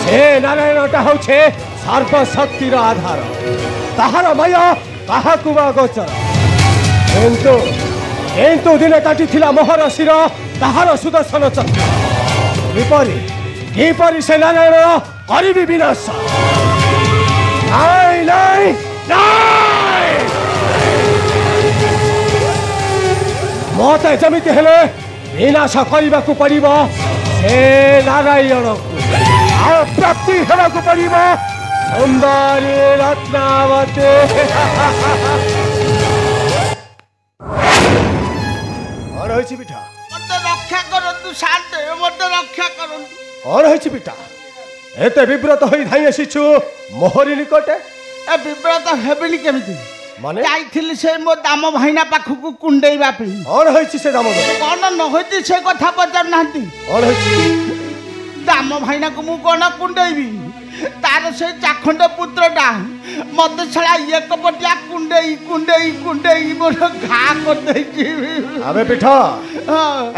से नारायणटा हूँ सर्वशक्तिर आधार ताहार माया कहा गोचर किंतु दिने काटी महर्षिर ताहार सुदर्शन चक्र किपरि से नारायण करी विनाश नाई नाई नाई मते जमिति हेले विनाश करने को पड़िबो से नारायण को प्राप्ति हेबाकु पड़िबो सुंदरी रत्नावती और होइछि पिठा मते रक्षा करंतु शांत मते रक्षा करंतु और होइछि पिठा एते विव्रत होई धाई आसीछु मोहरी निकटे ए विव्रत हेबिनी केमिति माने जाइथिली से मो दाम भाईना पाखकु कुंडेइबा पे और होइछि से दाम कोन न होइति से कथा पचार नांती और होइछि दाम भाईना को मु कोन कुंडेइबी तार से चाखंड पुत्रटा मत छला एक पटिया कुंडेई कुंडेई कुंडेई मोर घा कर देछि अबे पिठा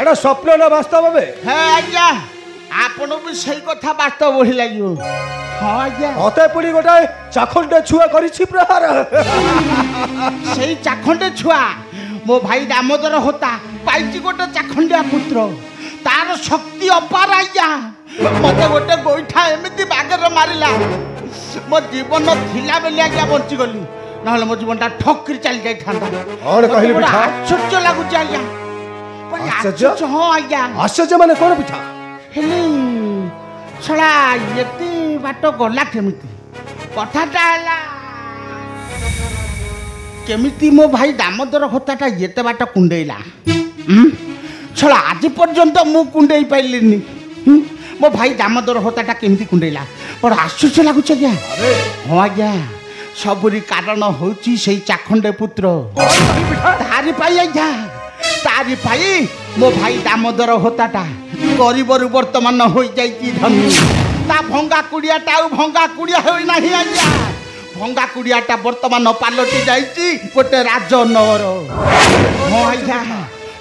एटा स्वप्न न वास्तव में हे आज्ञा आपण भी सही कथा वास्तव बोली लागियो हां आज्ञा मते पुडी गोटाय चाखंड छुआ करिछि प्रहार सही चाखंड छुआ मो भाई दामोदर होता पाइछि गोटे चाखंडिया पुत्र तार शक्ति अपार आज्ञा मते गोटे गोइठा एमिति बागर मारिला मो जीवन थिला बेले आज्ञा बंची गली नहले मो जीवनटा ठक्करी चली जाई थांदा और कहली पिठा आश्चर्य लागु आज्ञा आश्चर्य हां आज्ञा आश्चर्य माने कोन पिठा हेली छड़ा यति बाट गला केमिति कथाटा हला केमिति मो भाई दामोदर होताटा येते बाट कुंडेइला छड़ा आज पर्यंत मु कुंडेई पाइलिनी मो भाई दामोदर होताटा केमिति कुंडेइला पर आश्चर्य लागु आज्ञा अरे हां आज्ञा सबुरी कारण होची सेई चाखंडे पुत्र तारी पाई आज्ञा तारी पाई मो भाई दामोदर होताटा गरीबरु वर्तमान हो जाई धनी ता भंगा कुड़ियाटा भंगा कुड़िया होई नाही आज्ञा भंगा कुड़ियाटा वर्तमान पालटी जाईची गोटे राजनगर हां आज्ञा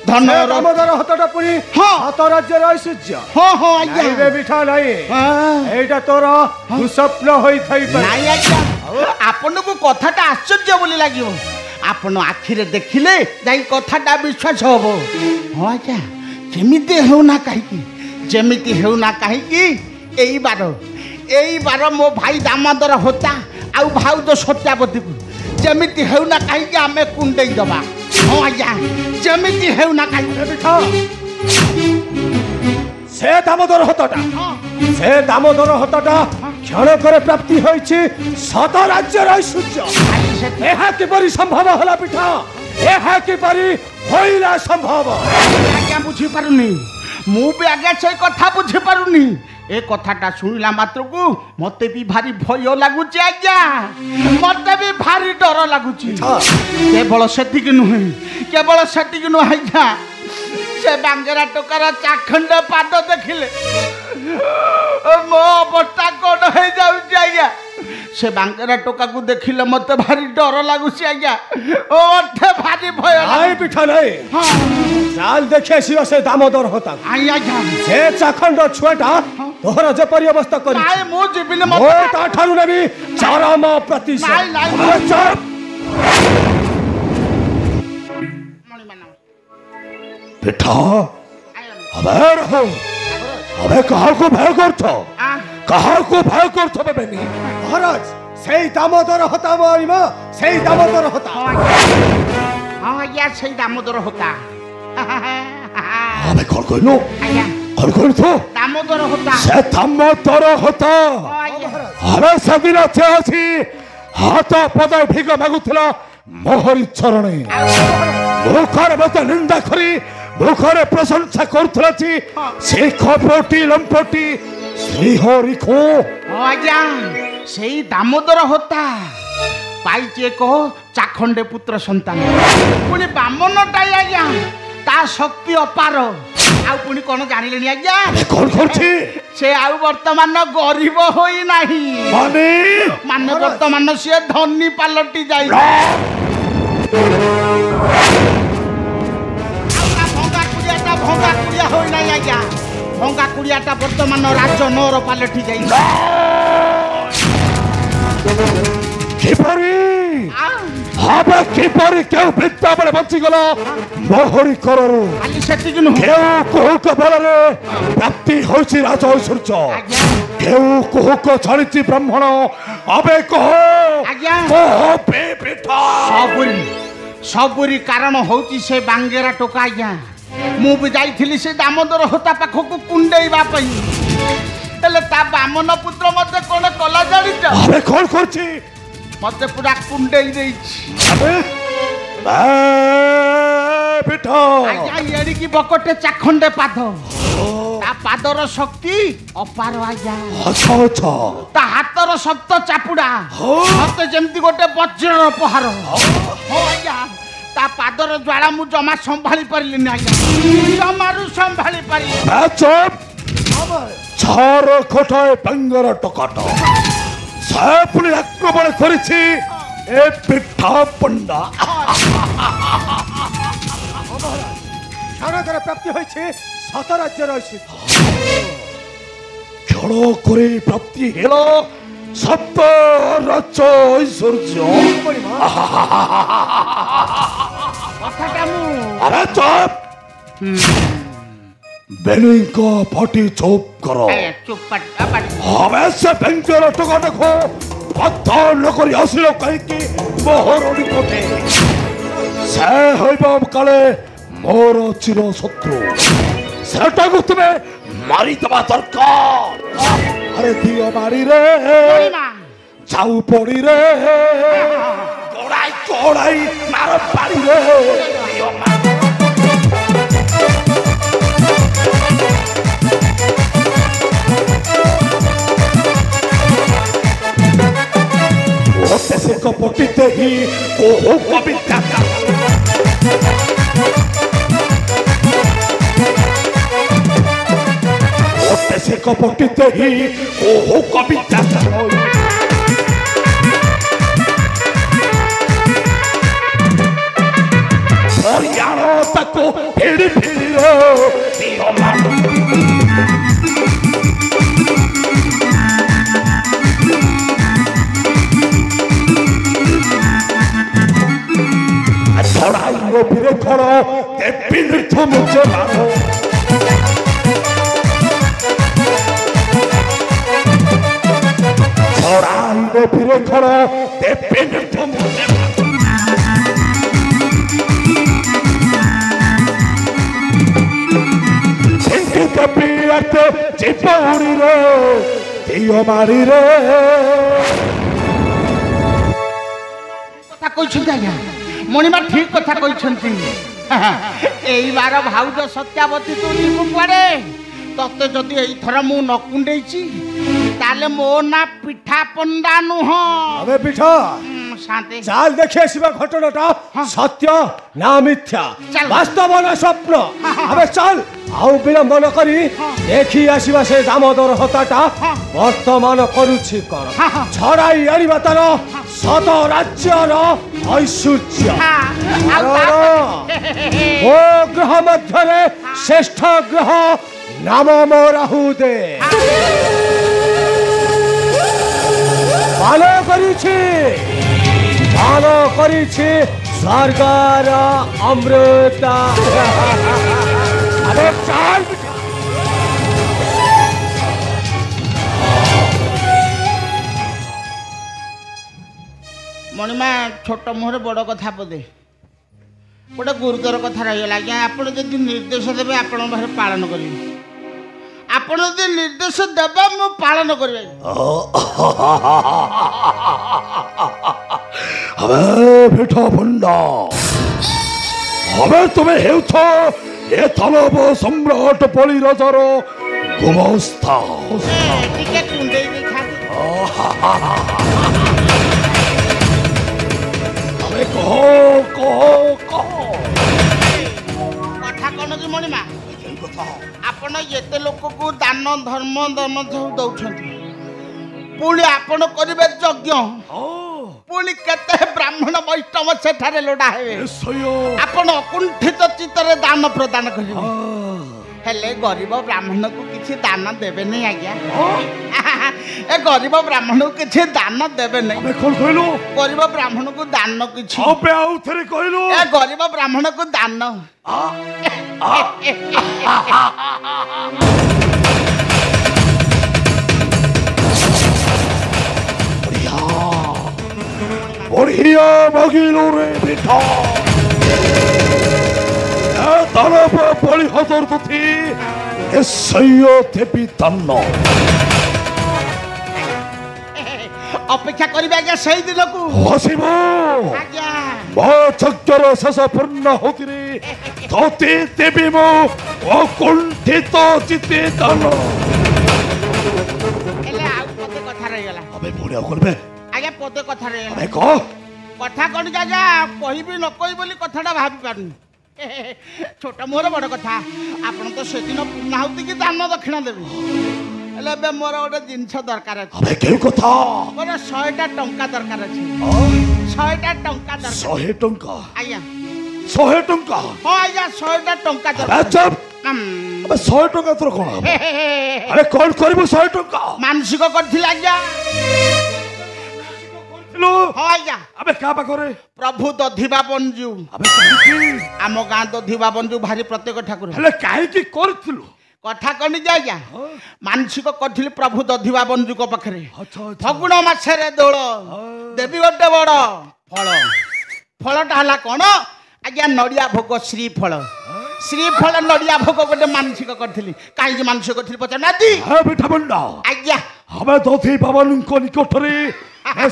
धनर दामोदर हतटा पुरी हां हत राज्य ऐश्वर्य हां हां आज्ञा नाइबे बिठा नाही एटा तोर दुस्वप्न होई थाई पर नाही आज्ञा आपन को कथाटा आश्चर्य बोली लागियो आपन आखिरे देखिले जाई कथाटा विश्वास होबो हां आज्ञा केमिति हेउना काहीकि जेमिति हेउना काहीकि एई बार मो भाई दामोदर होता आउ भाउज सत्यावती को जेमिति हेउना काहीकि आमे कुंडेई दबा हां आज्ञा जेमिति हेउना काहीकि बिठा से दामोदर हतटा क्षण करे प्राप्ति होइछि शत राज्य ऐश्वर्य एहा किपरि संभव होला पिठा एहा किपरि होइला संभव आज्ञा बुझी पारुनी मु भी आज्ञा से कथा बुझी पारुनी ए कथाटा सुनिला मात्र को मते भी भारी भय लागुची आज्ञा मते भी भारी डर लागुची केवल सेतिक नुहे आज्ञा से बांगेरा टोकार चाखंड पाद देखिले मो अवस्था कौन हो जाऊँ आज्ञा से बांगेरा टोका को देखिले मते भारी डर लागुची आज्ञा मते भारी भय आई पिठा नहीं चाल देखे सियो से दामोदर होता आज्ञा से चाखंड छुआटा तोहरा जेपरि अवस्था करी नाय मो जीविन मो ता ठारु नेबी चरम प्रतिशत नाय चुप पिठा अबे कहा को भय करथो बेबी महाराज सेई दामोदर होता मारिमा सेई दामोदर होता हां या सेई दामोदर होता अबे कौन कहलो आज्ञा कौन कहलो तो दामोदर होता से दामोदर होता अबे सदिन अछि हाथ पद भिग मागुथिला मोहरी चरणे मुखर मत निंदा करी मुखरे प्रशंसा करथला छी से खपोटी लंपोटी श्री हरि को आज्ञा सेई दामोदर होता पाइचे को चाखंडे पुत्र संतान पुणी बामनटाई आज्ञा ता शक्ति अपार आउ पुणी कोन जानिलेनी आज्ञा कौन करछि से आउ वर्तमान गरीब होई नाही माने वर्तमान से धनी पालटी जाई भंगा कुड़िया होई नाही ଆଜ୍ଞା ଭଙ୍ଗା କୁଡ଼ିଆଟା ବର୍ତ୍ତମାନ ରାଜ ନଅର ପାଲଟି ଯାଇଛି। କିପରି habe କିପରି କେଉଁ ବିଦ୍ୟା ବେଳେ ବଞ୍ଚିଗଲା ମୋହରି କରରୁ ଖାଲି ସେତିକି ନୁହଁ କେଉଁ କୁହୁକ ବଳରେ ପ୍ରାପ୍ତି ହୋଇଛି ରାଜ ଐଶ୍ୱର୍ଯ୍ୟ କେଉଁ କୁହୁକ ଛାଡ଼ିଛି ବ୍ରାହ୍ମଣ ଏବେ କହ ଆଜ୍ଞା ସବୁରି କାରଣ ହଉଛି ସେ ବାଙ୍ଗେରା ଟୋକା ଆଜ୍ଞା। ମୁଁ ବି ଯାଇଥିଲି ସେ ଦାମୋଦର ହୋତା ପାଖକୁ କୁଣ୍ଡେଇବା ପାଇଁ ହେଲେ ତା ବାମନ ପୁତ୍ର ମତେ କଣ କଲା ଜାଣିଛ? ଏବେ କଣ କରୁଛି? ମତେ ପୁରା କୁଣ୍ଡେଇ ଦେଇଛି। ଏଡ଼ିକି ବକଟେ ଚାଖଣ୍ଡେ ପାଦ ତା ପାଦର ଶକ୍ତି ଅପାର ଆଜ୍ଞା। ତା ହାତର ଶକ୍ତ ଚାପୁଡା ମତେ ଯେମିତି ଗୋଟେ ବଜ୍ରର ପହାର। ଆଜ୍ଞା ତା ପାଦର ଜ୍ୱାଳା ମୁଁ ଜମା ସମ୍ଭାଳି ପାରିଲିନି ଆଜ୍ଞା ଜମାରୁ ସମ୍ଭାଳି ପାରିଲି। ଛାର ଖଟାଏ ବାଙ୍ଗର ଟକାଟ ସେ ପୁଣି ଆକ୍ରମଣ କରିଛି ଏ ପିଠା ପଣ୍ଡା। କ୍ଷଣକର ପ୍ରାପ୍ତି ହୋଇଛି ସତ ରାଜ୍ୟର କ୍ଷଣ করে প্রাপ্তি হেল সপ্ত রাজ্য ঐশ্বর্য। আরে চুপ বেনুইঙ্ক ফটি চুপ কর। হবে সে বেঙ্গর টকা দেখো পথ নকরি আসিল কাইকি মোহর নিকটে সে হইব কালে মোর চির শত্রু সেটাকে তুমি মারিদেবা দরকার। আরে দিও মারি রে যাও পড়ি রে গোড়াই গোড়াই মার পাড়ি রে দিও মারি। होते से कपटिते ही कोहो कविता होते से कपटिते ही कोहो कविता हरियाणा तक फिर रो दियो मारू। ছড়াইলো ফিরে খড় দেবী নৃত্য মুখে মানো ছড়াইলো ফিরে খড় দেবী নৃত্য মুখে ঝিঙ্কি কপি আতে চিপৌড়ি রে দিও মারি রে। কথা কইছেন আজ্ঞা মণিমা ঠিক কথা কইছন্তি। এইবার ভাউজ সত্যাবতী তু নিবু পড়ে ততে যদি এইথর মু ন কুণ্ডেইছি তাহলে মো না পিঠা পন্ডা নুহ। আবে পিঠা শান্তি চাল দেখে আসিবা ঘটনাটা সত্য না মিথ্যা বাস্তব না স্বপ্ন। আবে চল আউ বিলম্ব ন করি দেখি আসিবা সে দামোদর হতাটা বর্তমান করুছি কর ছড়াই আনিবা তার শত রাজ্যর ঐশ্বর্য। ও গ্রহ মধ্যে শ্রেষ্ঠ গ্রহ নাম রাহুদে ভালো করেছি স্বর্গর অমৃত। আরে চাল মণিমা ছোট মুহরে বড় কথা পদে গোটে গুরুতর কথা রহিগলা আজ্ঞা। আপন যদি নির্দেশ দেবে আপনার পাখে পালন করবি। আপন যদি নির্দেশ দেবে মু পালন করবি। হবে পিঠা পণ্ডা হবে তুমি হেউছ এ থানব সম্রাট পলি রাজার গোবস্থা। টিকে কুণ্ডেই দেখাবি। হবে কহ কহ কহ কথা কଣ କି ମଣିମା ଆପଣ ଏତେ ଲୋକକୁ ଦାନ ଧର୍ମ ଦମ ଦଉଛନ୍ତି ପୁଣି ଆପଣ କରିବେ ଯଜ୍ଞ ପୁଣି କେତେ ବ୍ରାହ୍ମଣ ବୈଷ୍ଣବ ସେଠାରେ ଲୋଡ଼ା ହେବେ ଆପଣ ଅକୁଣ୍ଠିତ ଚିତ୍ତରେ ଦାନ ପ୍ରଦାନ କରିବେ हेले गरीब ब्राह्मण को किसी दान देवे नहीं आज्ञा ए गरीब ब्राह्मण को किसी दान देवे नहीं कौन कहलु गरीब ब्राह्मण को दान किछि अबे आउ थरे कहलु ए गरीब ब्राह्मण को दान बढ़िया मगिलो रे बेटा दानव बलि हजर थी देवी दान अपेक्षा करिबे आज्ञा सही दिन को हसिब आज्ञा मो चक्कर शेष पूर्ण होतिरे तोते देवी मो अकुंठित चित्ते दान एले आ पते कथा रहि गेला अबे बुढ़िया करबे आज्ञा पते कथा रहि गेला अबे कह कथा कौन आज्ञा कहिबी न कहि बोली कथाटा भाबी पारनी छोट मोर बड़ कथा आपण तो से दिन पूर्णाहुति की दान दक्षिणा देबी एले बे मोर गोटे जिंस दरकार अछि अबे के कथा मोर 100टा टंका दरकार अछि 100टा टंका दरकार 100 टंका आज्ञा 100 टंका हां आज्ञा 100टा टंका दरकार अच्छा अबे 100 टंका तोर कोन अरे कौन करबो 100 टंका मानसिक करथिल आज्ञा लो हां आज्ञा अबे का बा करे प्रभु दधिबा बंजू अबे काहे आम गाँ दधिबा बंजू भारी प्रत्येक ठाकुर हेले काहे की करथिलु कथा कनी जा आज्ञा मानसिक करथिल प्रभु दधिबा बंजू को पाखरे अच्छा फगुण मासरे दोल देवी गोटे बड़ फल फलटा हला कोन आज्ञा नड़िया भोग श्रीफल श्रीफल नड़िया भोग गोटे मानसिक करथिली काहे मानसिक करथिली पचा नादी हां बेटा बंडा आज्ञा हमें दधि बाबन को निकटरे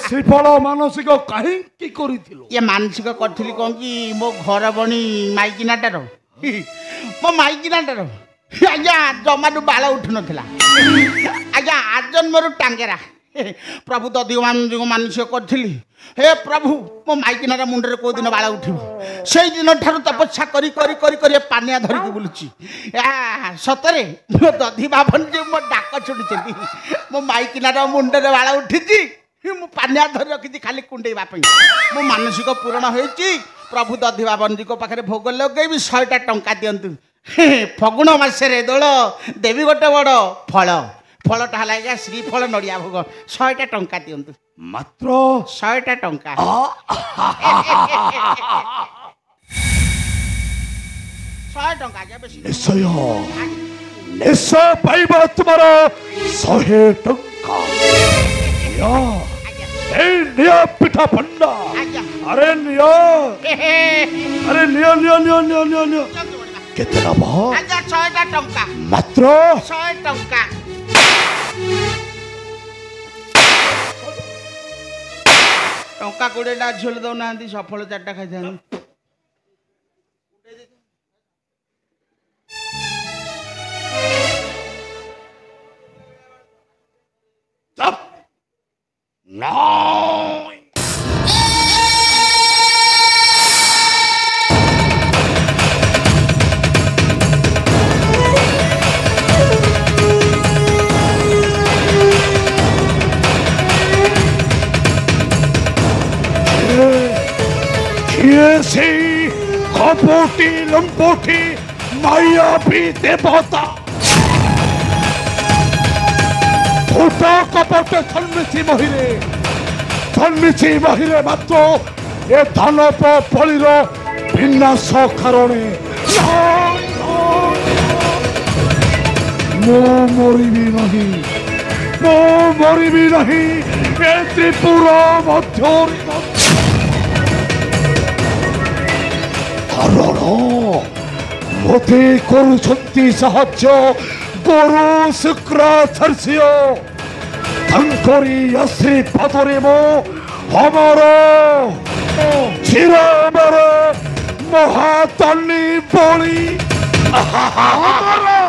श्रीफल मानसिक काहे की करिथिलु ये मानसिक करथिली कोन की मो घर बणी माइकिनाटार मो माइकिनाटार आज्ञा जमाटू बाल उठु नथिला आज्ञा आजन मोर टांगेरा प्रभु दधि मानसिक करथिली हे प्रभु मो माइकिनार मुंडरे को दिन बाल उठिबो सेई दिन ठारू तपस्या करी करी करी करी पानिया धरि के बुलुची सतरे मो दधि बाबन जे मो डाक छुडीचंती मो माइकिनार मुंडरे बाल उठिची मु पानिया धरि रखिची खाली कुंडेइबा पई मो मानसिक पूर्ण होईची प्रभु दधि बाबन जी को पाखरे भोग लगेबी 100टा टंका दियंतु फगुण मासरे दोल देवी गोटे बड़ फल फलटा हला आज्ञा श्रीफल नड़िया भोग 100टा टंका दियंतु मात्र 100टा टंका 100 टंका आज्ञा बेसी निश्चय निश्चय पाइबा तुमार 100 टंका या ए निया पिठा भंडा आज्ञा अरे निया अरे निया निया निया निया निया निया केतना बा आज्ञा 100टा टंका मात्र 100 टंका टंका 20टा झोल दो नांदी सफल 4टा खाइ जानी Stop! No! Kiesi kapoti lamboti maya bhi devata Kota kapote jন্মিছি মহিরে মাত্র এ দানব বলির বিনাশ কারণে মরিবি নাহি এ ত্রিপুর মধ্যরে কারণ মতে করুଛନ୍ତି সাহায্য গুরু শুক্রাচার্য তাঙ্করি আশ্রীপাদরে মো অমর চিরমর মহাতনী বলি